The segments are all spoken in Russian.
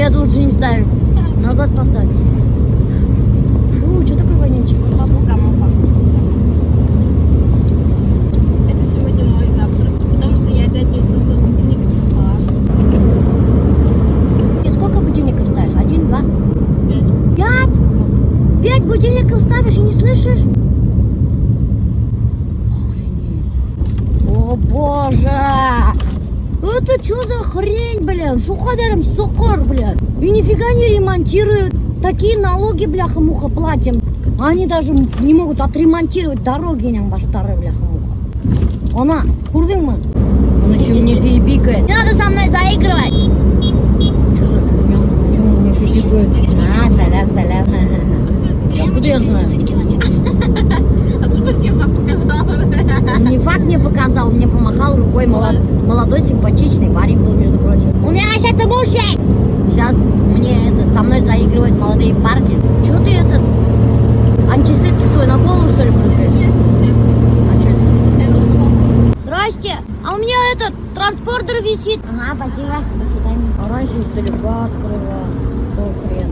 Нет, лучше не ставить. Назад поставь. Фу, что такое вонючий? Баблгамом пахнет. Это сегодня мой завтрак, потому что я 5 дней слышала будильник и спала. И сколько будильников ставишь? 1, 2? 5. 5? 5 будильников ставишь и не слышишь? Охренеть. О боже! Это что за хрень, блин? Шухадаром сокор, блин. И нифига не ремонтируют. Такие налоги, бляха-муха, платим. А они даже не могут отремонтировать дороги, ням баштары, бляха-муха. Она, курдың-мы? Он еще мне бикает. Не надо со мной заигрывать. Что за фигня? Почему он мне бикает? Салям. Откуда я знаю? А вдруг он тебе факт показал? Он не факт мне показал, мне помахал рукой молодой, симпатичный парень был, между прочим. У меня вообще-то муж есть! Сейчас мне со мной заигрывают молодые парни. Чего ты антисептик свой на голову, что ли, пускаешь? Не антисептик. А что это? Балкон. Здрасте! А у меня этот транспортер висит. Ага, спасибо. До свидания. А раньше издалека открыла. О, хрен.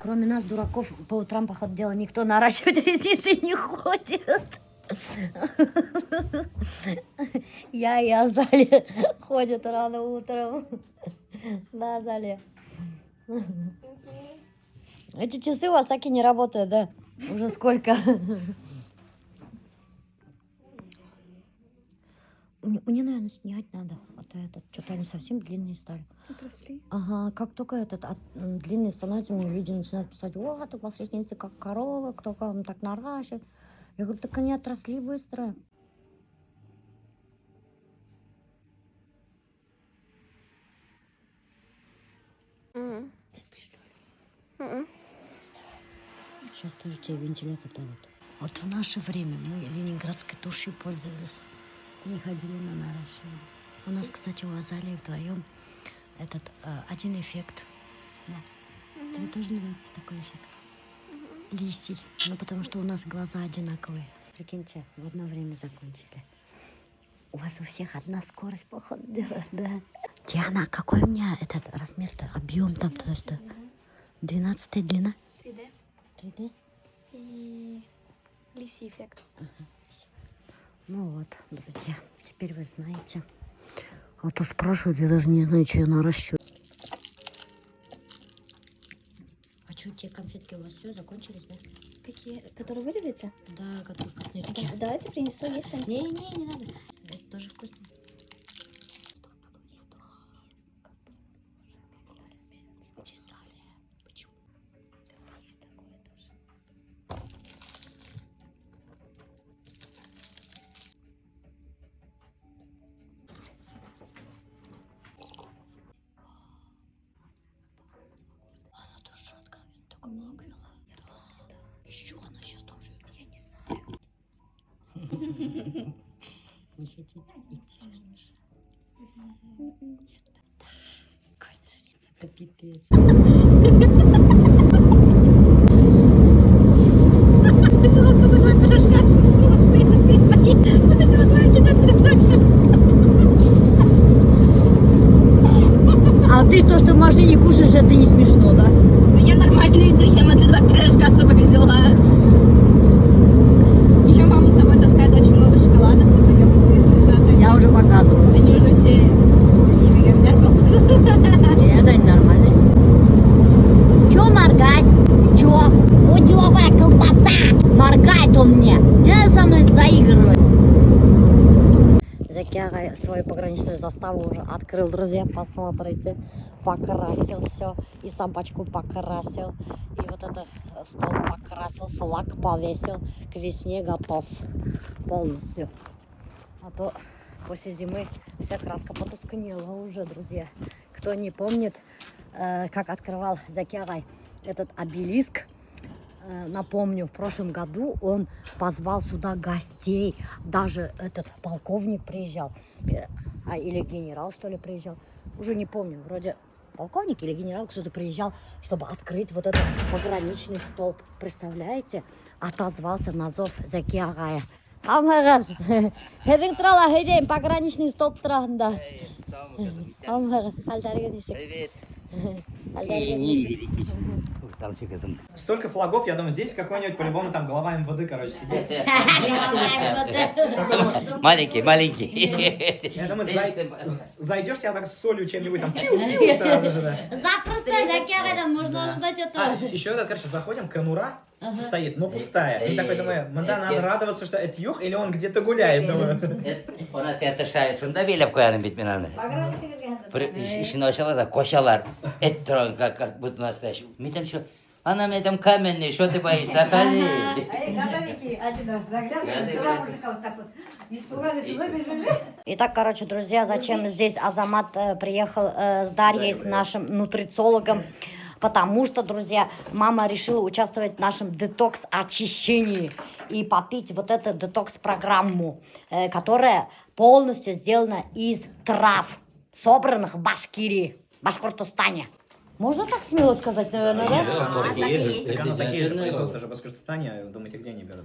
Кроме нас, дураков, по утрам, походу дела, никто наращивать ресницы не ходит. Я и Азалия ходят рано утром. Да, Азалия. Эти часы у вас так и не работают, да? Уже сколько? Мне, наверное, снять надо. А то этот, что-то они совсем длинные стали. Отросли. Ага, как только длинный становится, мне люди начинают писать: вот, у вас ресницы как корова, кто вам так наращивает. Я говорю, так они отросли быстро. Спишь, что ли? Сейчас тоже тебе вентилятор дадут. Вот в наше время мы ленинградской тушью пользовались. Не ходили на наращивание. У нас, кстати, у Азалии вдвоем один эффект. Да. Тебе тоже нравится такой эффект? Лисий. Ну, потому что у нас глаза одинаковые. Прикиньте, в одно время закончили. У вас у всех одна скорость, походу, дела, да? Диана, какой у меня этот размер-то, объем там, то есть 12 длина? 3D. 3D? И лисий эффект. Ну вот, друзья, теперь вы знаете. А то спрашивают, я даже не знаю, что я наращиваю. А что, те конфетки у вас все закончились, да? Какие? Которые вылезете? Да, которые вкусные такие. Давайте принесу, если... Не, не надо. Это тоже вкусно. Почему? Есть такое тоже. Она тоже откровенно только много вела. Да. Еще она сейчас тоже. Я не знаю. Не хотите? Интересно же. Нет. Конечно, это пипец. Если у нас с собой 2 пирожка, что я успею поесть. Вот эти вот маленькие пирожки. А ты то, что в машине кушаешь, это не смешно, да? Ну я нормально иду, я на 2 пирожка с собой взяла. Еще мама с собой таскает очень много шоколадов, вот у нее вот здесь лежат. Я уже показывала. Они уже все не миллиардер, походу. Нет, они нормальные. Чё моргать? Чё? Вот деловая колбаса! Моргает он мне. Не надо со мной заигрывать. Закиара свою пограничную заставу уже открыл, друзья, посмотрите. Покрасил все. И собачку покрасил. И вот этот стол покрасил. Флаг повесил. К весне готов. Полностью. А то после зимы вся краска потускнела уже, друзья. Кто не помнит, как открывал Закиарай этот обелиск, напомню, в прошлом году он позвал сюда гостей. Даже этот полковник приезжал. Или генерал, что ли, приезжал. Уже не помню. Вроде полковник или генерал кто-то приезжал, чтобы открыть вот этот пограничный столб. Представляете? Отозвался на зов Закиарая. Амагар. Хедин трала хедин пограничный стоп транда. Амагар. Алдарга несек. Привет. Алдарга несек. Там все козым. Столько флагов, я думаю, здесь какой-нибудь по-любому там глава МВД, короче, сидит. Маленький, маленький. Я думаю, зайдешь, тебя так с солью чем-нибудь там пиу-пиу сразу же, да. Запросто закигадан, можно ждать А, этого. еще, короче, заходим, конура стоит, но пустая. И такой думаю, да, надо радоваться, что это юг, или он где-то гуляет, думаю. Ona tiyatırşayı şunda bile koyanım bitmeden. İşin aşağıda da koşalar. Et duran как будто настоящий. Митам что? Она мне там каменный, что ты боишься? Заходи. Газовики один раз заглядывали, два мужика вот так вот испугались, выбежали. Итак, короче, друзья, зачем здесь Азамат приехал с Дарьей, с нашим нутрициологом? Потому что, друзья, мама решила участвовать в нашем детокс-очищении и попить вот эту детокс-программу, которая полностью сделана из трав, собранных в Башкирии, Башкортостане. Можно так смело сказать, наверное, да? Так оно такие же производства же в Башкортостане, думаете, где они берут?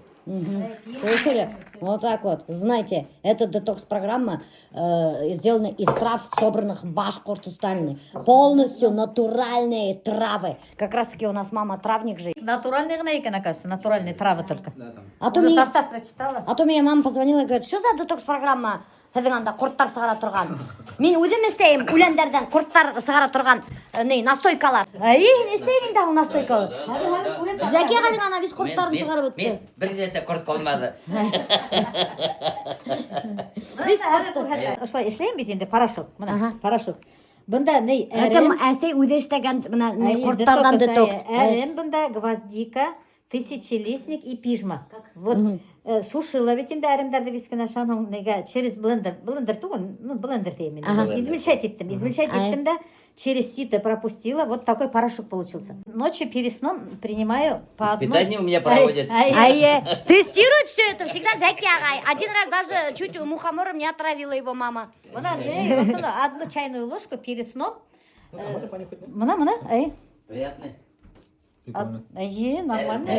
Слышали? Вот так вот. Знаете, эта детокс-программа сделана из трав, собранных в Башкортостане. Полностью натуральные травы. Как раз таки у нас мама травник же. Натуральные гнойки, оказывается, натуральные травы только. Да, там. А то, Уже мне, состав прочитала? а то мне мама позвонила и говорит, что за детокс-программа? Анда құрттар сығара тұрған. Мен өзім істеймін, өлендерден құрттар сығара тұрған настойкалар. Не істеймін дағы настойкалар? Зәке ғадың ана біз құрттарын сығарып өтті. Мен bir нәрсе құрт қалмады. Осылай ішлейін бет енді, порошок. Аха. Мына, порошок. Бұнда не Әкім әсей өдештеген құрттардан детокс. әрін, бұнда гвоздика, тысячелистник и пижма. Вот сушила ведь енді әрімдерді вискена шанон через блендер туғын, ну блендер деймін. Измельчать еттім да, через сито пропустила, вот такой порошок получился. Ночью перед сном принимаю по одной. Испытания у меня проводят. Тестирует все это всегда Зәке ағай. Один раз даже чуть мухомором не отравила его мама. Одну чайную ложку перед сном. Мына, Приятно. нормально.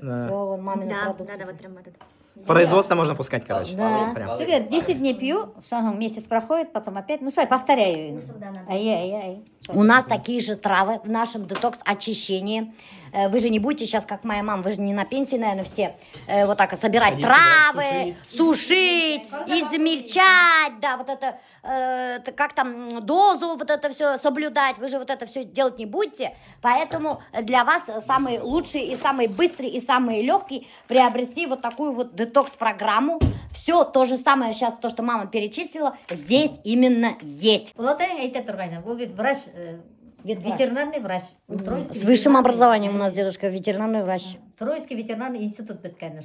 Все, вон мамина Да, продукция. вот прям этот. Производство можно пускать, короче. Да. Прям. 10 дней пью, в шагом месяц проходит, потом опять, ну что, я повторяю. У нас такие же травы в нашем детокс-очищении. Вы же не будете сейчас, как моя мама, вы же не на пенсии, наверное, все, вот так собирать Ходить, травы, собирать, сушить, измельчать, да, вот это, как там, дозу вот это все соблюдать. Вы же вот это все делать не будете. Поэтому для вас самый лучший и самый быстрый и самый легкий приобрести вот такую вот детокс-программу. Все то же самое сейчас, то, что мама перечислила, здесь именно есть. Врач, ветеринарный врач. С высшим образованием у нас дедушка ветеринарный врач. Тройский ветеринарный институт біткені.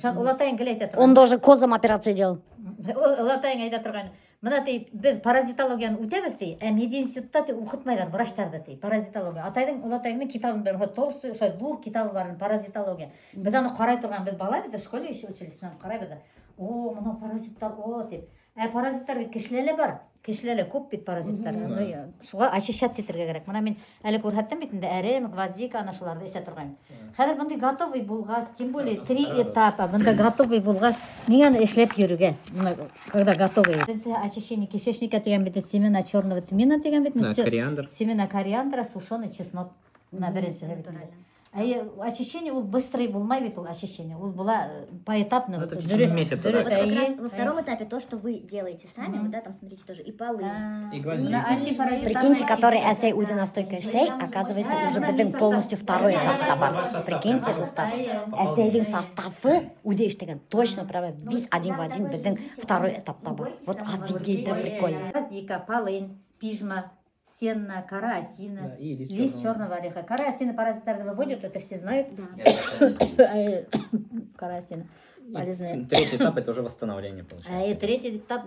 Он даже козам операции делал. Улатайын айда тұрған. Мына біз паразитологияны өтеміз дей, мединститутта оқытмайлар врачтарды дей, паразитология. Улатайының китабын бер, толстой, двух китабы барын, паразитология. Біз аны қарай тұрған, біз бала беді, школе училищынан қарай беді. О, мына паразиттар, о, деп. Паразиттар бит кішілелі бар. Кішілелі көп бит паразиттар. Шуға очищать етірге керек. Мына мен әлі көрхаттым бетінде әрем, гвоздика, анашыларды есе тұрған. Қазір бұндай готовый болғас, тем более 3 этапа, бұнда готовый болғас, неңені ішлеп йөріге, когда готовый. Біз очищение кишечника деген бетінде семена черного тмина деген бетінде. Кориандр. Семена кориандра, сушеный чеснок. Мына бірінші бетінде. Очищение ол быстрый болмай бит ол очищение. Ол была поэтапно. Это в течение месяца, да. Вот как раз во втором этапе то, что вы делаете сами, вот да, там смотрите тоже и полы. И гвоздики. Прикиньте, который әсей уйды настойка ішлей, оказывается, уже біздің полностью второй этапта бар. Прикиньте, әсейдің составы уйды іштеген точно прямо весь один в один біздің второй этапта бар. Вот офигеть, прикольно. Гвоздика, полынь, пижма, сенна, кора осина, Да, и лист черного ореха. Кора осина паразиттарды выводят, это все знают. Кора осина полезная. Третий этап это уже восстановление И получается. третий этап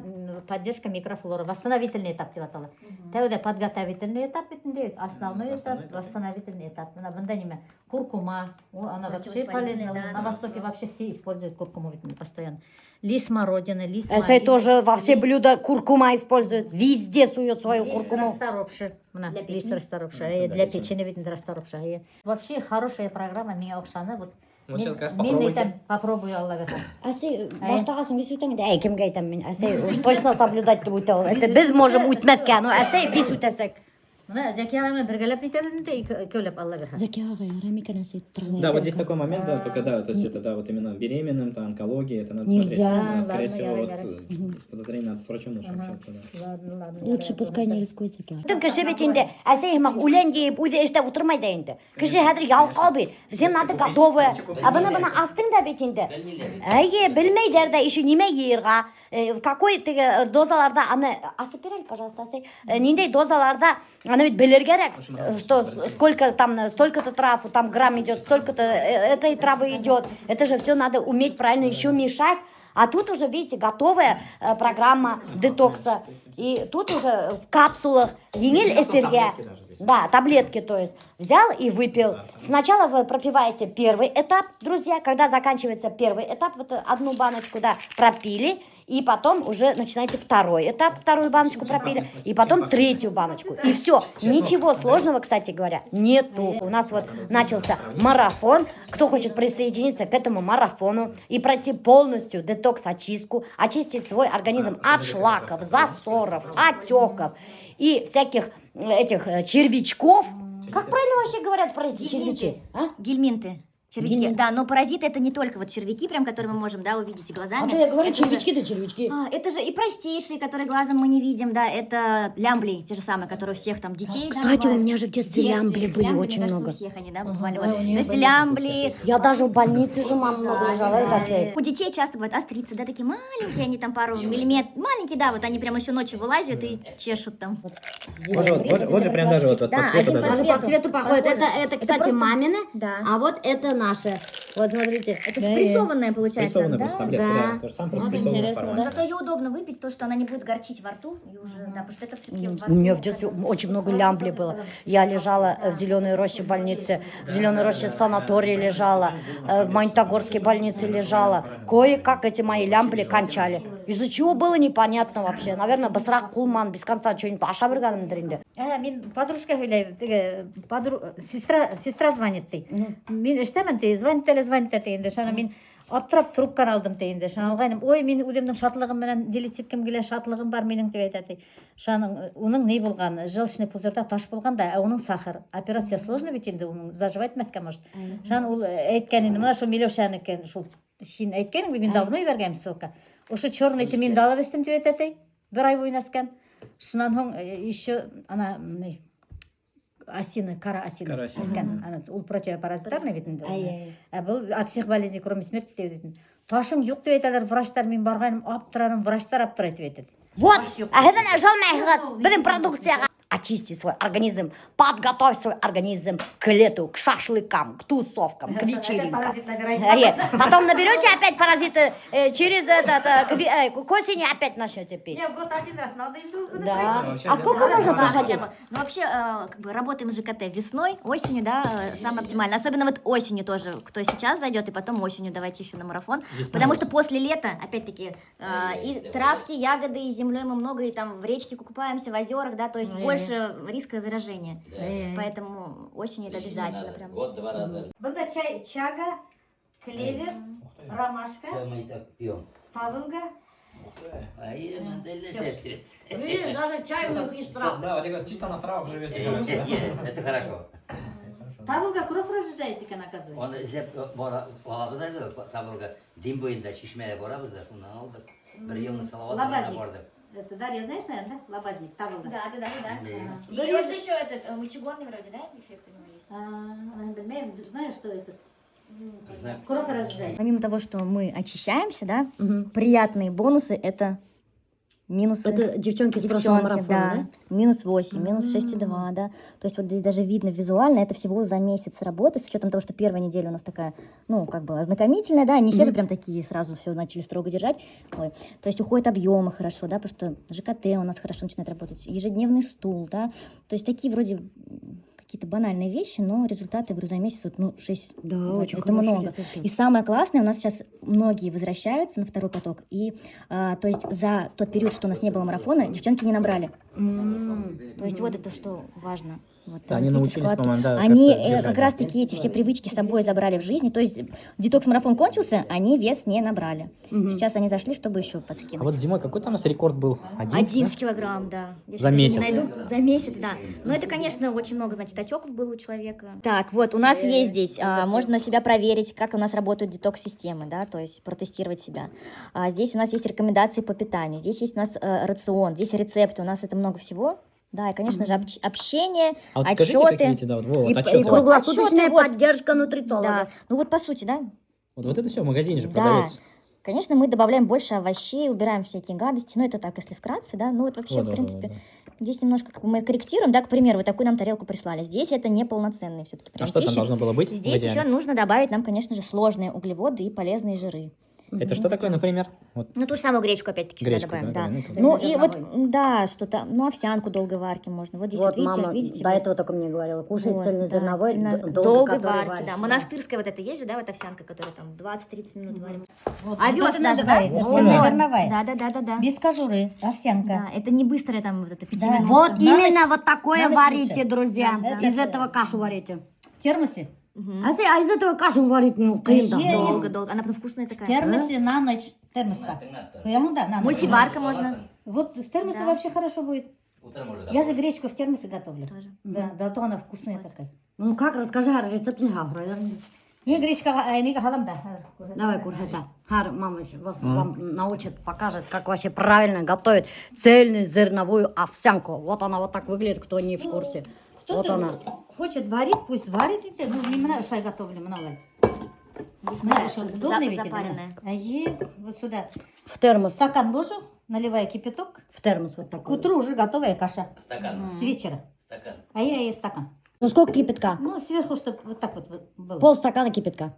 поддержка микрофлоры. Восстановительный этап деп аталады. Тәуде подготовительный этап бетінде, основной этап, восстановительный этап. Мында неме? Куркума, она вообще полезна. На Востоке вообще все используют куркуму постоянно. Лист смородины, лист Әсей тоже во все блюда куркума использует. Везде сует свою куркуму. Лист расторопши. Для печени бетінде расторопши. Вообще хорошая программа, меня оқшаны. Вот Вот сейчас как Мен попробуйте. айтам, попробуй алла берген. Әсей, баштағасын кес өтеңді, әй, кімге айтам мен, әсей, уж точно соблюдать деп өте ол. Это біз можем үтмәскә, но әсей бис үтәсек. Мына Зәки ағамен бергәләп нитәбез инде, икәүләп алла берген. Зәки ағай, Рамикан әсей тұрмыз. Да, вот здесь такой момент, да, только да, то есть это, да, вот именно беременным, там, онкология, это надо смотреть. Нельзя. Да, скорее Ладно, всего, вот, яра. с подозрением надо с врачом лучше общаться, да. Ладно, ладно. Лучше пускай не рискует Зәки ағай. Түн кеше бит инде, әсей мақ үлән дейіп, үйде эштә утырмайды инде. Кеше хәзер ялқау бит, всем надо готовы. А бына астың да бит инде. Әйе, білмейдер да, еще неме ерға. В какой теге дозаларда, аны, асыпираль, пожалуйста, әсей. Ниндей дозаларда, аны бит білер керек. Что сколько там, столько-то трав, там грамм идет, столько-то этой травы идет. Это же все надо уметь правильно еще мешать. А тут уже, видите, готовая программа детокса. И тут уже в капсулах Ениль Эсерге. Да, таблетки, то есть. Взял и выпил. Сначала вы пропиваете первый этап, друзья. Когда заканчивается первый этап, вот одну баночку, да, пропили. И потом уже начинаете второй этап, вторую баночку пропили, и потом третью баночку. И все. Ничего сложного, кстати говоря, нету. У нас вот начался марафон. Кто хочет присоединиться к этому марафону и пройти полностью детокс-очистку, очистить свой организм от шлаков, засоров, отеков и всяких этих червячков. Как правильно вообще говорят про эти червячки? А? Гельминты. Червячки, Гельминты. да, но паразиты это не только вот червяки, прям которые мы можем, да, увидеть глазами. А то я говорю, Это же- червячки да червячки. Это же и простейшие, которые глазом мы не видим, да, это лямбли, те же самые, которые у всех там детей. да, Кстати, у бывают. меня же в детстве лямбли были Лямбли, очень мне кажется, много. у всех они, да, бывали. Ой, у Вот. То нее есть были лямбли. Я даже в больнице же мама много лежала, это все. У детей часто бывают острицы, да, такие маленькие, они там пару миллиметров, маленькие, да, вот они прямо еще ночью вылазят и чешут там. Вот же прям даже вот Да, по цвету один даже. Даже по цвету походит. Это, кстати, просто- мамины, Да. а вот это наше. Вот смотрите. Это спрессованное получается, Спрессованная да? просто таблетка, Да. да. То же самое, просто Вот спрессованная интересно, форма. да? Зато ее удобно выпить, то, что она не будет горчить во рту, и уже, да, потому что это все-таки во У меня рту. в детстве очень много лямблей было. Я лежала в Зеленой роще больнице, в Зеленой роще санатории лежала, в Магнитогорской больнице лежала. Кое-как эти мои лямбли кончали. Из-за чего было непонятно вообще. Наверное, басырақ қулман, без конца что-нибудь аша бергенімдір енді. Мен подружка ойлаймын, теге сестра звонит дей. Мен іштемін дей, звонит дегенде, шана мен аптырап трубканы алдым дегенде, шана алғайным, ой, мен өзімнің шатлығым менен делить еткім келе, шатлығым бар менің деп айтады. Шаның оның не болған, желчный пузырьда таш болған да, оның сахар. Операция сложно бит енді, оның заживать мәткен может. Шана ол әйткән енді, мына шо Милеушанікі, шул шин әйткәнің бе, мен давно бергәм ссылка. Ошо черныйты мен дала бестім деп айтады. Bir ay oynasken. Шунан соң еще ана осины, кара осины. Кара осина. Аскен, ана ул противопаразитарный битинде. Бұл от всех болезней, кроме смерти деп дейтін. Ташың жоқ деп айталар врачтар, мен барғаным аптыраным, врачтар аптырайды деп айтады. Вот, а это жалмайға, біздің продукцияға. Очисти свой организм, подготовь свой организм к лету, к шашлыкам, к тусовкам, к вечеринкам. Потом наберете опять паразиты, через к осени опять начнете пить. год один раз надо им Да. Вообще, А сколько можно проходить? Ну, вообще, как бы работаем с ЖКТ весной, осенью, да, самое оптимально. Особенно вот осенью тоже, кто сейчас зайдет, и потом осенью давайте еще на марафон. Весной. Потому что после лета, опять-таки, и травки, ягоды, и землей мы много, и там в речке купаемся, в озерах, да, то есть больше риска заражения. Поэтому осенью это обязательно прям. Вот 2 раза. Бында чага, клевер, ромашка, Мы так пьем. тавылга. А и шерсть. Видишь, даже чай у них из трав. Да, вот я говорю, чисто на травах живет. Это хорошо. Тавылга кровь разжижает екен, оказывается. Оны іздеп барабыз әлі, табылға дем бойында шешмелі барабыз да, шунан алдық. Бір елні салаватына Лабазник. бардық. Это Дарья, знаешь, наверное, да? Лобазник, тавылга. Да. Да. И вот же еще этот мочегонный вроде, да, эффект у него есть? Bilmem, знаю, что это. Знаем. Кровь разжижает. Помимо того, что мы очищаемся, да, приятные бонусы это минусы. Это девчонки с прошлого Девчонки, марафона, да? Минус 8, минус 6,2, да. То есть вот здесь даже видно визуально, это всего за месяц работы, с учетом того, что первая неделя у нас такая, ну, как бы ознакомительная, да, не все же прям такие сразу все начали строго держать. Ой. То есть уходят объемы хорошо, да, потому что ЖКТ у нас хорошо начинает работать, ежедневный стул, да. То есть такие вроде какие-то банальные вещи, но результаты, говорю, за месяц, вот, ну, 6, Да, очень это хороший много. результат. И самое классное, у нас сейчас многие возвращаются на второй поток, и, то есть за тот период, что у нас не было марафона, девчонки не набрали. То есть вот это что важно. Вот, Да, они видите, научились, складки. по-моему, да, Они кажется, держать, как да. раз-таки эти все привычки с собой забрали в жизнь. То есть детокс-марафон кончился, они вес не набрали. Сейчас они зашли, чтобы еще подскинуть. А вот зимой какой там у нас рекорд был? 11, 11 да? килограмм, да. Я За щас даже не месяц. найду. За месяц, да. Но это, конечно, очень много, значит, отеков было у человека. Так, вот, у нас есть здесь, можно себя проверить, как у нас работают детокс-системы, да, то есть протестировать себя. Здесь у нас есть рекомендации по питанию, здесь есть у нас рацион, здесь рецепты, у нас это много всего. Да, и, конечно же, общение, А вот покажите, отчеты. какие эти, да, вот, вот, И отчеты. круглосуточная Отчеты, вот. поддержка нутрициолога. Да, ну вот по сути, да, Вот это все в магазине же да. продается. Конечно, мы добавляем больше овощей, убираем всякие гадости, но это так, если вкратце, да, ну вот вообще, Вот, в вот, принципе, вот, здесь немножко как бы мы корректируем, да, к примеру, вот такую нам тарелку прислали, здесь это неполноценные все-таки А что там должно было быть? в Здесь идеале? еще нужно добавить нам, конечно же, сложные углеводы и полезные жиры. Это что такое, например? Вот. Ну, ту же самую гречку, опять-таки, сюда Гречку, добавим, да, да. да, Ну, ну, и вот, да, что-то, ну, овсянку долгой варки можно. Вот здесь Вот вот, видите, мама видите, до вот. этого только мне говорила, кушай Вот, цельнозерновой, да, долго который варки, варишь, да. Монастырская вот это есть же, да, вот овсянка, которая там 20-30 минут варим. Вот, Овес вот это даже, надо да? варить, Вот. цельнозерновая. Да. Без кожуры, овсянка. Да, это не быстрое там вот это 5 Да. минут. Вот На именно ночь- вот такое на ночь варите, лучше. друзья. Да, Из это- этого кашу варите. В термосе. А из этого кашу варить, ну, клин там. Е-е. Долго. Она потом вкусная В такая. термосе на ночь. Термоска. Да, на ночь. Мультиварка можно. Вот в термосе Да. вообще хорошо будет. Утром уже Я же гречку в термосе готовлю. Тоже. Да, да, то она вкусная такая. Ну как, расскажи, Хар, рецепт не гавра. Не гречка, а не халам, да. Давай, Курхета. Хар, мама еще вас вам научит, покажет, как вообще правильно готовить цельную зерновую овсянку. Вот она вот так выглядит, кто не в курсе. Вот Кто-то она. хочет варить, пусть варит. Это, ну, не много, что я готовлю, много. Здесь Надо, что удобно ведь. запаренная. А ей вот сюда В термос. стакан ложу, наливаю кипяток. В термос вот К такой. утру уже готовая каша. Стакан. С вечера. Стакан. А я ей стакан. Ну сколько кипятка? Ну, сверху, чтобы вот так вот было. Полстакана кипятка.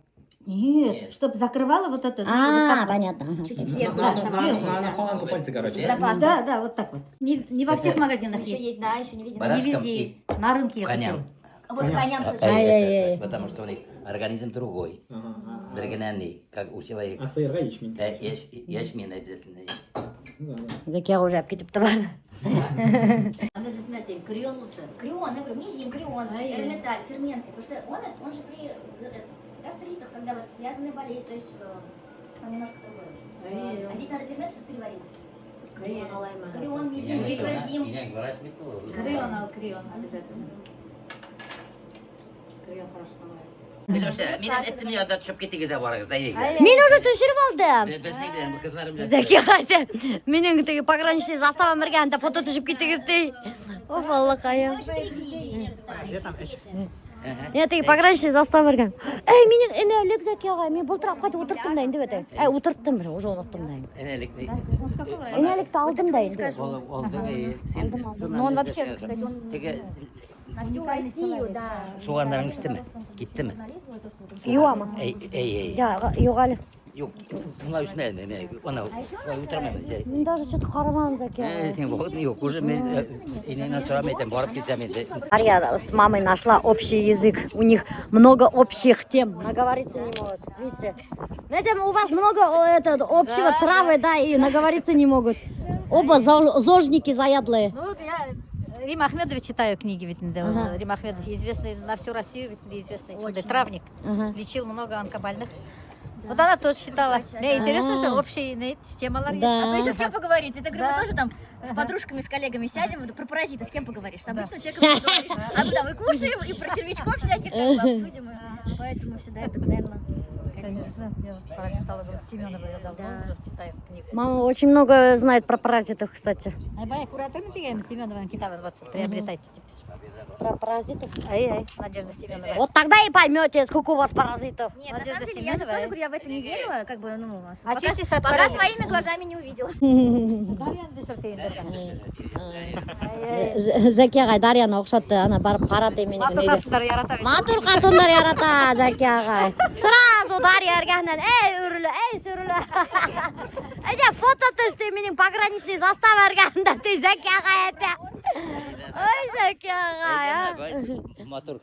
Нет, чтобы закрывала вот это. вот А, так вот. понятно. Ага, всё. Чуть-чуть сверху. Да, чтобы сверху. На фаланку пальцы, короче. Запас. Да, да, вот так вот. Не во всех магазинах Еще есть. есть, да, еще не видела. Барашкам Не везде и есть. На рынке я коням. купила. А вот коням тоже. Ай-яй-яй. Потому что у них организм другой, Ага. оригинальный, как у человека. А сыр, да, ячмень? Да, ячмень обязательно. Да, да. Зәке уже әпкетіп бар. А мы здесь смотрим, крион лучше. Крион, я говорю, мизим, крион, эрмиталь, ферменты. Потому что омес, он же при гастритах, когда вот язвенная болезнь, то есть там немножко другое. А здесь надо фермент, чтобы переварить. Крион, мизим, микрозим. Крион обязательно. Крион хорошо помогает. Милоша, это мне отдать, чтобы кетигіде барыңыз, да, егер. Мен уже түшіріп алдым. Біздің қызларым Зәке қайты. Менің тегі пограничный заставам біргенде фото түшіп кетігіпті. О, балақайым. Мен тегі пограничный застава бірген. Әй, менің інәлік Зәке ағай, мен бұлтырап қайтып отырттым дайын деп еді. Әй, отырттым бір, уже ұнаттым дайын. Энелікті. Інәлікті алдым дайын деп. Ну, он вообще, так сказать, он Теге на всю Россию, да. соğanların üstü mü? Gitti mi? Юа ма? Ey. Жоқ әлі. Yok, bunlar üstüne ne? Ona oturamam. Мен даже что-то қарамадым Зәке ағай. Sen bakın yok, уже мен инемен сұрамайтын, барып кетсем енді. Ария с мамой нашла общий язык. У них много общих тем. Наговориться не могут. Видите? Видите, у вас много общего травы, да, и наговориться не могут. Оба зожники заядлые. Ну, вот я Рима Ахмедова читаю книги, ведь Рим Ахмедов известный на всю Россию, ведь известный травник, лечил много онкобольных. Вот она тоже читала. Мне интересно, что общие темалар есть. Да. А то еще с кем поговорить? Это, говорю, мы тоже там с подружками, с коллегами сядем, вот про паразиты с кем поговоришь? С обычным человеком поговоришь. А мы там и кушаем, и про червячков всяких как бы обсудим. И поэтому всегда это ценно. Конечно, я паразитологом Семенова я давно уже читаю книгу. Мама очень много знает про паразитов, кстати. Айбай, кураторами тегем Семенова Китава, вот приобретайте. Про паразитов? Ай, Надежда Семенова. Вот тогда и поймете, сколько у вас паразитов. Нет, на Надежда самом деле, я же Семенова. тоже говорю, я в это не верила, как бы, ну, А пока, честно, от пока паразитов. своими глазами не увидела. Дарьяны дешертейндер. Зәке ағай Дарьяны ұқсатты, ана барып қарады мен. Матур қатындар яратамын. Матур қатындар ярата, Зәке ағай. Сразу Дарья әргәһнен, эй үрілі, эй сүрілі. Әйде фото түсті, менің пограничный застав әргәһнде, ты Зәке ағай әті. Ой, такая. Мотор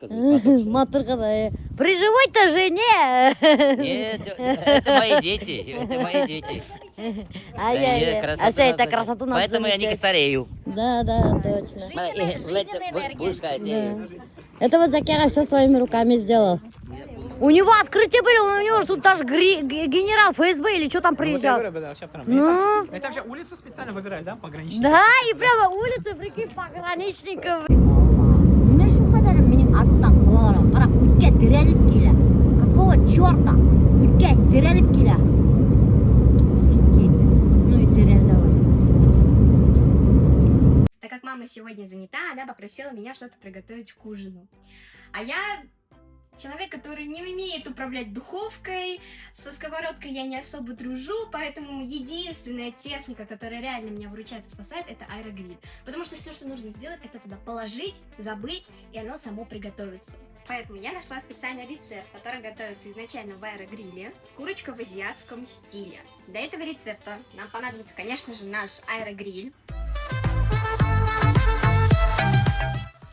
Матурка, да. При живой-то жене. Нет, это мои дети, это мои дети. Ай-яй-яй. А вся эта красоту нас Поэтому я не замечает. старею. Да, точно. Жизненная энергия. Да. Это вот Закера все своими руками сделал. У него открытие были, у него же тут даже генерал ФСБ или что там приезжал. Ну? Это вообще улицу специально выбирали, да, пограничники? Да, и прямо улицы, прикинь, пограничников. Мен şu kadar benim arttan kovalarım. Kara ülke direlip gele. Какого черта? Ülke direlip gele. Ну и дирель давай. Так как мама сегодня занята, она попросила меня что-то приготовить к ужину. А я человек, который не умеет управлять духовкой, со сковородкой я не особо дружу, поэтому единственная техника, которая реально меня выручает и спасает, это аэрогриль. Потому что все, что нужно сделать, это туда положить, забыть, и оно само приготовится. Поэтому я нашла специальный рецепт, который готовится изначально в аэрогриле. Курочка в азиатском стиле. Для этого рецепта нам понадобится, конечно же, наш аэрогриль.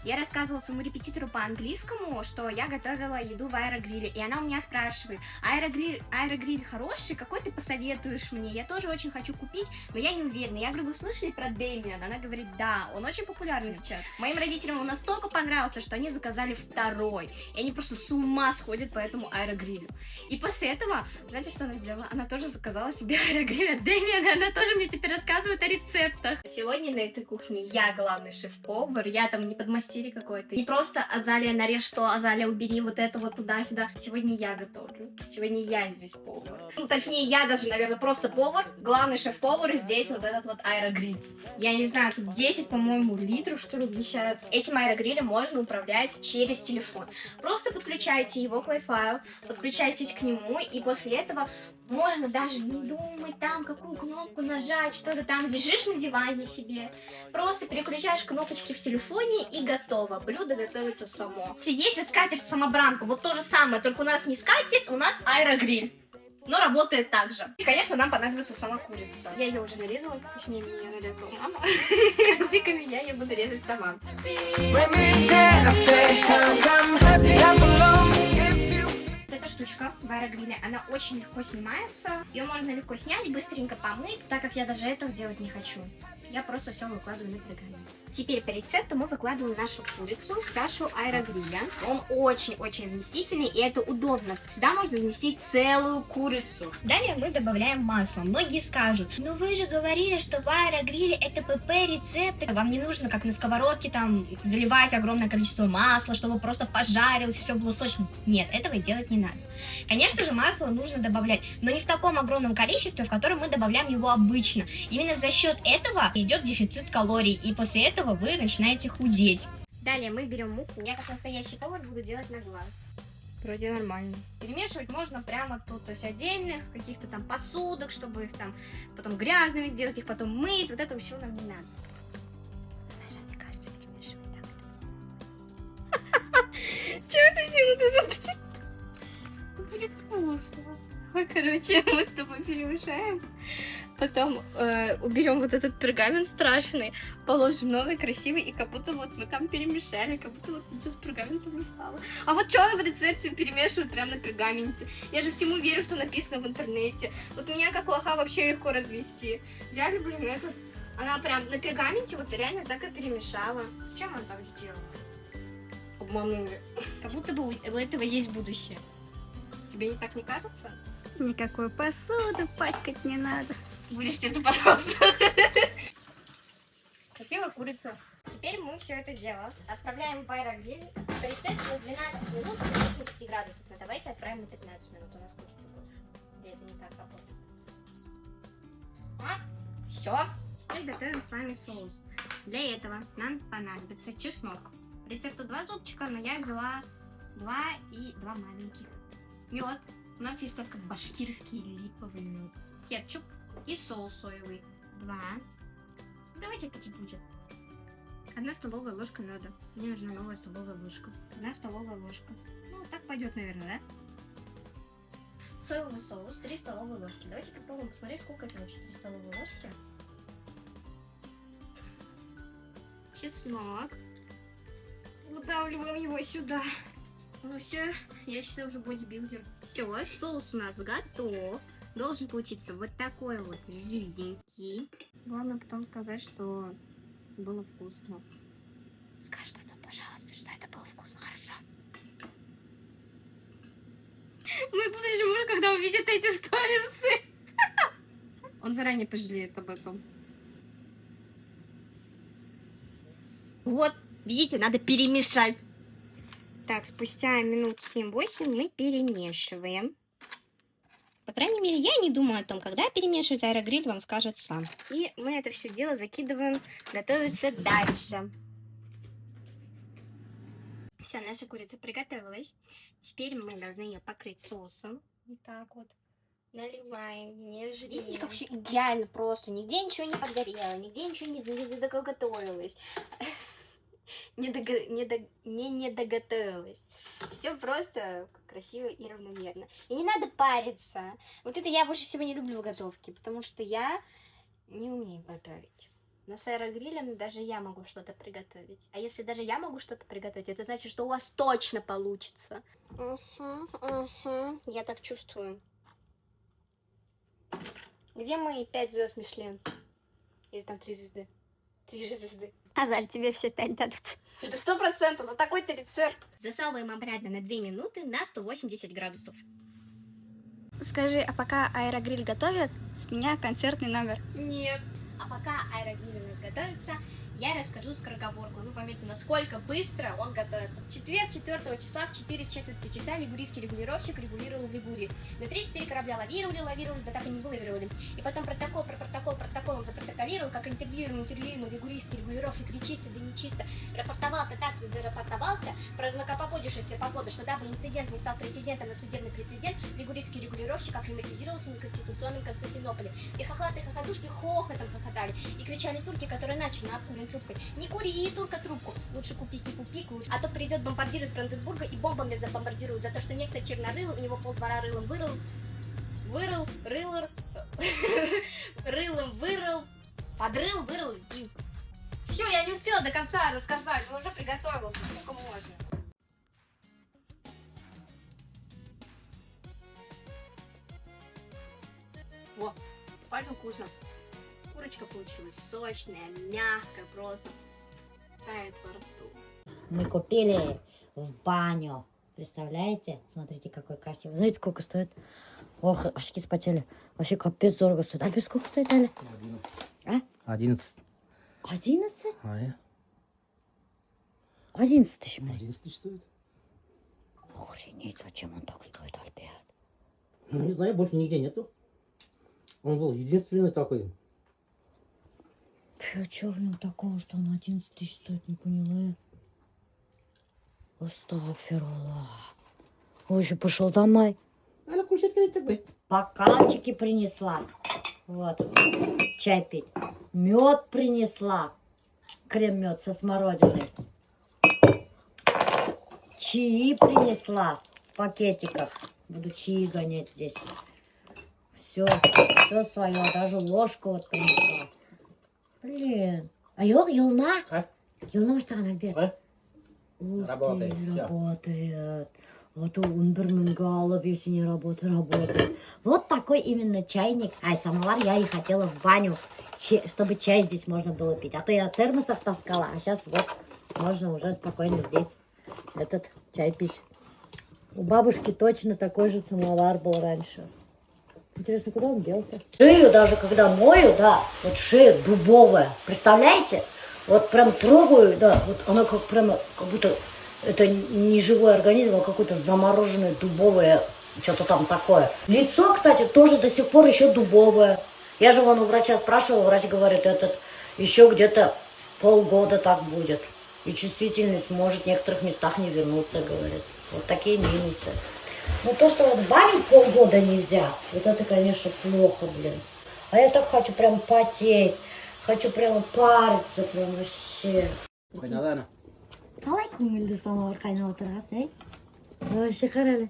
Я рассказывала своему репетитору по английскому, что я готовила еду в аэрогриле, и она у меня спрашивает: аэрогриль хороший, какой ты посоветуешь мне? Я тоже очень хочу купить, но я не уверена. Я говорю: вы слышали про Дэмиан? Она говорит: да, он очень популярный сейчас. Моим родителям он настолько понравился, что они заказали второй, и они просто с ума сходят по этому аэрогрилю. И после этого, знаете, что она сделала? Она тоже заказала себе аэрогриль от Дэмиана, она тоже мне теперь рассказывает о рецептах. Сегодня на этой кухне я главный шеф-повар, я там не подмастерье какой-то. Не просто: Азалия, нарежь что, Азалия, убери вот это вот туда-сюда. Сегодня я готовлю. Сегодня я здесь повар. Ну, точнее, я даже, наверное, просто повар. Главный шеф-повар, здесь вот этот вот аэрогриль. Я не знаю, тут 10, по-моему, литров, что ли, вмещается. Этим аэрогрилем можно управлять через телефон. Просто подключайте его к Wi-Fi, подключайтесь к нему, и после этого можно даже не думать там, какую кнопку нажать, что-то там. Лежишь на диване себе, просто переключаешь кнопочки в телефоне и готово. Блюдо готовится само. Есть же скатерть-самобранка, вот то же самое, только у нас не скатерть, у нас аэрогриль. Но работает так же. И, конечно, нам понадобится сама курица. Я ее уже нарезала, точнее, мне ее нарезала мама. Кубиками я ее буду резать сама. Эта штучка в аэрогриле, она очень легко снимается. Ее можно легко снять, быстренько помыть, так как я даже этого делать не хочу. Я просто все выкладываю на пергамент. Теперь по рецепту мы выкладываем нашу курицу в чашу аэрогриля. Он очень-очень вместительный, и это удобно. Сюда можно вместить целую курицу. Далее мы добавляем масло. Многие скажут: ну вы же говорили, что в аэрогриле это ПП-рецепт. Вам не нужно, как на сковородке, там, заливать огромное количество масла, чтобы просто пожарилось и все было сочно. Нет, этого делать не надо. Конечно же, масло нужно добавлять, но не в таком огромном количестве, в котором мы добавляем его обычно. Именно за счет этого идет дефицит калорий, и после этого вы начинаете худеть. Далее мы берем муку. Я, как настоящий повар, буду делать на глаз. Вроде нормально. Перемешивать можно прямо тут, то есть отдельных каких-то там посудок, чтобы их там потом грязными сделать, их потом мыть. Вот этого всего нам не надо. Знаешь, мне кажется, перемешивать так. Чего ты сюда? Будет вкусно. Короче, мы с тобой перемешаем. Потом уберем вот этот пергамент страшный, положим новый красивый, и как будто вот мы там перемешали, как будто вот ничего с пергаментом не стало. А вот что в рецепте перемешивают прямо на пергаменте? Я же всему верю, что написано в интернете. Вот меня как лоха вообще легко развести. Зря люблю метод. Она прям на пергаменте вот реально так и перемешала. Зачем она так сделала? Обманули. Как будто бы у этого есть будущее. Тебе не так не кажется? Никакую посуду пачкать не надо. Вырежьте это, пожалуйста. Красивая курица. Теперь мы все это дело отправляем в аэрогриль. По рецепту 12 минут при 80 градусов. Но давайте отправим на 15 минут. У нас курица больше. Где это не так работает. Все. Теперь готовим с вами соус. Для этого нам понадобится чеснок. Рецепту 2 зубчика, но я взяла 2 и 2 маленьких. Мед. У нас есть только башкирский липовый мед. Кетчуп и соус соевый. 2. Давайте это не будет. 1 столовая ложка меда. Мне нужна новая столовая ложка. 1 столовая ложка. Ну, так пойдет, наверное, да? Соевый соус 3 столовые ложки. Давайте попробуем посмотреть, сколько это вообще 3 столовые ложки. чеснок. Выдавливаем его сюда. Ну все, я считаю, уже бодибилдер. Все, соус у нас готов. Должен получиться вот такой вот жиденький. Главное потом сказать, что было вкусно. Скажи потом, пожалуйста, что это было вкусно, хорошо? Мой будущий муж, когда увидит эти сторисы, он заранее пожалеет об этом. Вот, видите, надо перемешать. Так, спустя минут 7-8 мы перемешиваем. По крайней мере, я не думаю о том, когда перемешивать, аэрогриль вам скажет сам. И мы это все дело закидываем готовиться дальше. Все, наша курица приготовилась. Теперь мы должны ее покрыть соусом. Вот так вот. Наливаем, не жалеем. Видите, как все идеально просто. Нигде ничего не подгорело, нигде ничего не доготовилось. Не доготовилось. Все просто красиво и равномерно. И не надо париться. Вот это я больше всего не люблю в готовке, потому что я не умею готовить. Но с аэрогрилем даже я могу что-то приготовить. А если даже я могу что-то приготовить, это значит, что у вас точно получится. Я так чувствую. Где мои 5 звезд Мишлен? Или там 3 звезды? 3 же звезды. Азаль, тебе все 5 дадут. Это 100% за такой-то рецепт. Засовываем обратно на 2 минуты на 180 градусов. Скажи, а пока аэрогриль готовят, с меня концертный номер. Нет. А пока аэрогриль у нас готовится, я расскажу скороговорку. Вы поймете, насколько быстро он готовит. В четверг, 4 числа, в 4,4 часа лигурийский регулировщик регулировал в Лигурии. На 34 корабля лавировали, да так и не вылавировали. И потом протоколом запротоколировал, как интервьюируемый лигурийский регулировщик речисто да нечисто рапортовал-то так и зарапортовался про знакопогодившуюся погоду, что дабы инцидент не стал прецедентом на судебный прецедент, лигурийский регулировщик акклиматизировался в неконституционном Константинополе. И хохлатые хохотушки хохотом хохотали. И кричали турки, которые начали на обкурен трубкой: не кури, турка, трубку, лучше купи кипу-пику, а то придет бомбардир из Бранденбурга и бомбами забомбардируют за то, что некто чернорылый, у него полдвора рылом вырыл, подрыл и... Все, я не успела до конца рассказать, уже приготовился, сколько можно. Во, очень вкусно. Курочка получилась сочная, мягкая, просто тает во рту. Мы купили в баню. Представляете? Смотрите, какой красивый. Знаете, сколько стоит? Ох, очки спотели. Вообще капец дорого стоит. А сколько стоит, Аля? 11. 11? А я? 11 тысяч. 11 тысяч стоит? Охренеть, зачем он так стоит, Альберт? Ну, не знаю, больше нигде нету. Он был единственный такой. Чё в нем такого, что он 11 тысяч стоит, не поняла я. Астагфируллах. Ой, еще пошел домой. Аля, кушать бы. Бокальчики принесла. Вот. Чай пить. Мед принесла. Крем-мед со смородиной. Чаи принесла в пакетиках. Буду чаи гонять здесь. Все свое. Даже ложку вот принесла. Блин. А Юлна? А? Юлна баштаган, Альберт. А? Ух Работает, ты, всё. работает. Вот он бір мыңға алып, если не работает. Вот такой именно чайник. Ай, самовар я и хотела в баню, чтобы чай здесь можно было пить. А то я термосов таскала, а сейчас вот можно уже спокойно здесь этот чай пить. У бабушки точно такой же самовар был раньше. Интересно, куда он делся? Шею даже когда мою, да, вот шея дубовая. Представляете? Вот прям трогаю, да, вот она как прямо, как будто это не живой организм, а какое-то замороженное дубовое, что-то там такое. Лицо, кстати, тоже до сих пор еще дубовое. Я же вон у врача спрашивала, врач говорит, этот еще где-то полгода так будет. И чувствительность может в некоторых местах не вернуться, говорит. Вот такие минусы. Но то, что вот в баню полгода нельзя, вот это, конечно, плохо, блин. А я так хочу прям потеть, хочу прямо париться, прям вообще. Ладно. Қалай көңілді самауыр қайнап отырғансың, әй? Вообще қаралы.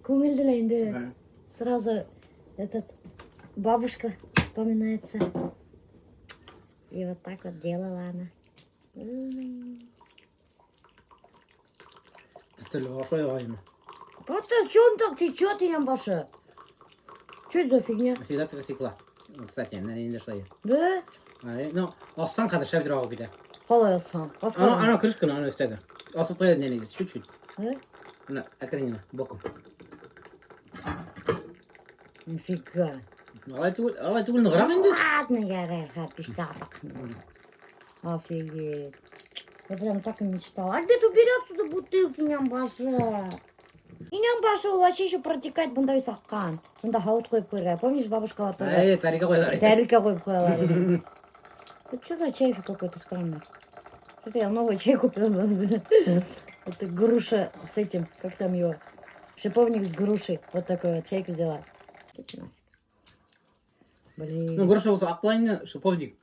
Көңілді енді. Сразу этот бабушка вспоминается. И вот так вот делала она. Стель большой война. Вот это что он так течет, Ильям Баша? Что это за фигня? Всегда так текла. Кстати, на не дошло. Да? Ну, алсаң қадыр шәп жүріп алып кетеді. Қалай алсам? Ана крышканы ана үстегі. Асып қояды нелегіз, чуть-чуть. Да? Мына әкіріңіне, боком. Нифига. Алай түгіл нығырақ енді. Ладно, я рехат, писаток. Офигеть. Я прям так и мечтала. Альберт, убери отсюда бутылки, Нямбаша. И Нямбаша, ол вообще еще протекать бұндай саққан. Бұнда хауыт қойып қойға. Помнишь, бабушкалар тоже? Тарика қойылар. Тарелка қойып қойылар. Это что за чай какой-то странный? Это я новый чай купила. Это груша с этим, как там его? Шиповник с грушей. Вот такой вот чайку взяла. Блин. Ну, груша болса ақпылайын, шиповник.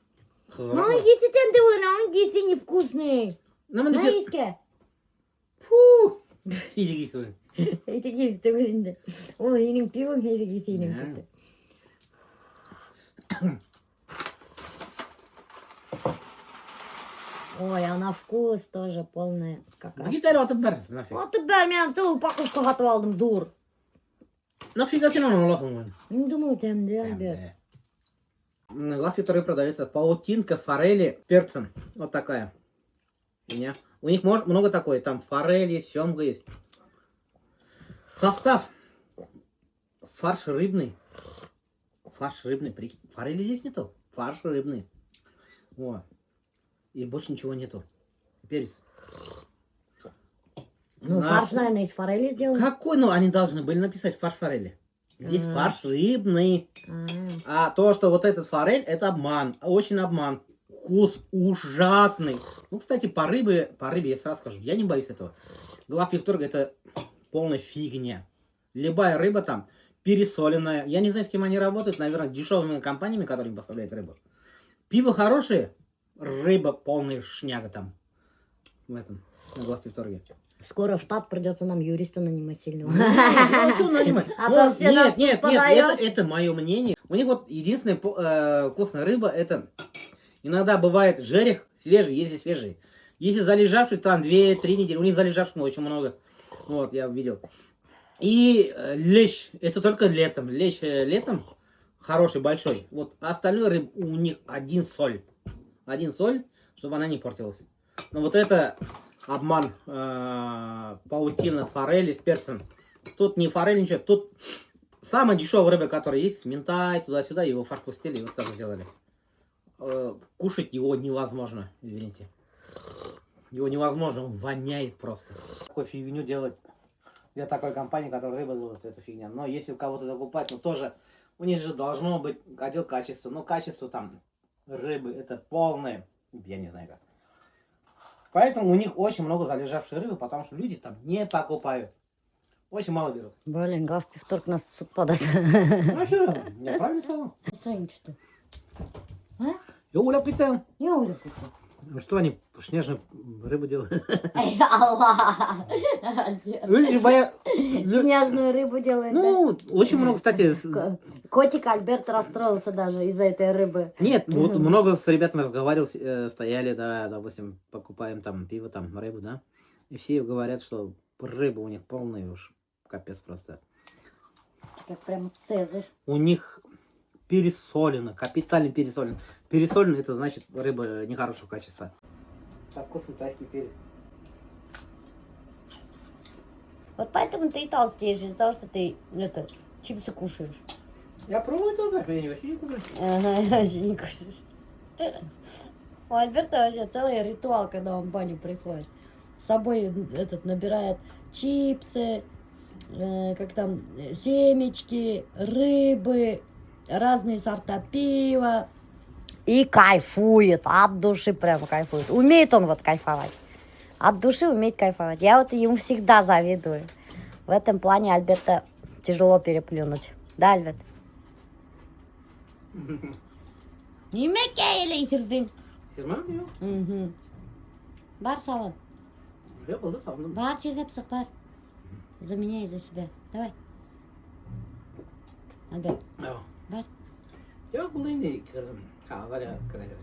Ну, если ты он если невкусный. Ну, На мында иске. Фу! Филиги сөйлен. Это не ты блин. Ой, енің пивом едігі сенің күтті. Ой, а на вкус тоже полная какашка. Гитаре атып бар, нафиг. Вот ты бәрі, мен целую упаковку қатып алдым, дур. Нафига сен оны аласың ғой? Не думаю, тәмді, Альберт. Лафи, который продается, паутинка, форели, перцем. Вот такая. У них много такой, там форели, семга есть. Состав. Фарш рыбный. Фарш рыбный, прикинь. Форели здесь нету. Фарш рыбный. Вот. И больше ничего нету. Перец. Ну, фарш, наверное, из форели сделан. Какой? Ну, они должны были написать фарш форели. Здесь фарш рыбный. А то, что вот этот форель, это обман. Очень обман. Вкус ужасный. Ну, кстати, по рыбе я сразу скажу, я не боюсь этого. Глав пивторга это полная фигня. Любая рыба там пересоленная. Я не знаю, с кем они работают. Наверное, дешевыми компаниями, которые им поставляют рыбу. Пиво хорошее, рыба полная шняга там. В этом, на глав пивторге. Скоро в штат придется нам юриста нанимать сильного. Ну, а что нанимать? А то все нас Нет, подают. это мое мнение. У них вот единственная вкусная рыба, это иногда бывает жерех свежий, если свежий. Если залежавший, там 2-3 недели. У них залежавших очень много. Вот, я видел. И лещ, это только летом. Лещ летом хороший, большой. Вот остальной рыб у них один соль. Один соль, чтобы она не портилась. Но вот это обман, паутина, форели с перцем. Тут не форель, ничего. Тут самая дешевая рыба, которая есть, минтай, туда-сюда, его фарш пустили и вот так сделали. Кушать его невозможно, извините. Его невозможно, он воняет просто. Такую фигню делать для такой компании, которая рыба делает, это фигня. Но если у кого-то закупать, ну тоже, у них же должно быть отдел качества. Но качество там рыбы, это полное, я не знаю как. Поэтому у них очень много залежавшей рыбы, потому что люди там не покупают. Очень мало берут. Блин, глав пивторг нас в суд подаст. Ну что, я правильно сказал? Странничь что? Я уля питаю. Не уйду. Ну что они снежную рыбу делают? Ай, Аллах. Люди боятся. Снежную рыбу делает, да? Ну, очень много, кстати. Котик Альберт расстроился даже из-за этой рыбы. Нет, вот много с ребятами разговаривал, стояли, да, допустим, покупаем там пиво, там рыбу, да. И все говорят, что рыба у них полная уж, капец просто. Как прям Цезарь. У них пересолено, капитально пересолено. Пересолено, это значит рыба нехорошего качества. Так, вкусный тайский перец. Вот поэтому ты и толстеешь, из-за того, что ты чипсы кушаешь. Я пробую только, я вообще не кушаю. Ага, вообще не кушаешь. У Альберта вообще целый ритуал, когда он в баню приходит. С собой набирает чипсы, как там, семечки, рыбы, разные сорта пива. И кайфует, от души прям кайфует. Умеет он вот кайфовать. От души умеет кайфовать. Я вот ему всегда завидую. В этом плане Альберта тяжело переплюнуть. Да, Альберт? Yemek yiyeleydin. Girmem mi yok? Бар саван. Yok, oldu savundum. Бар черепсик, бар. За меня и за себя. Давай. Альберт, бар. Yok, bu ne kırdım. Kahve ya, kırdım.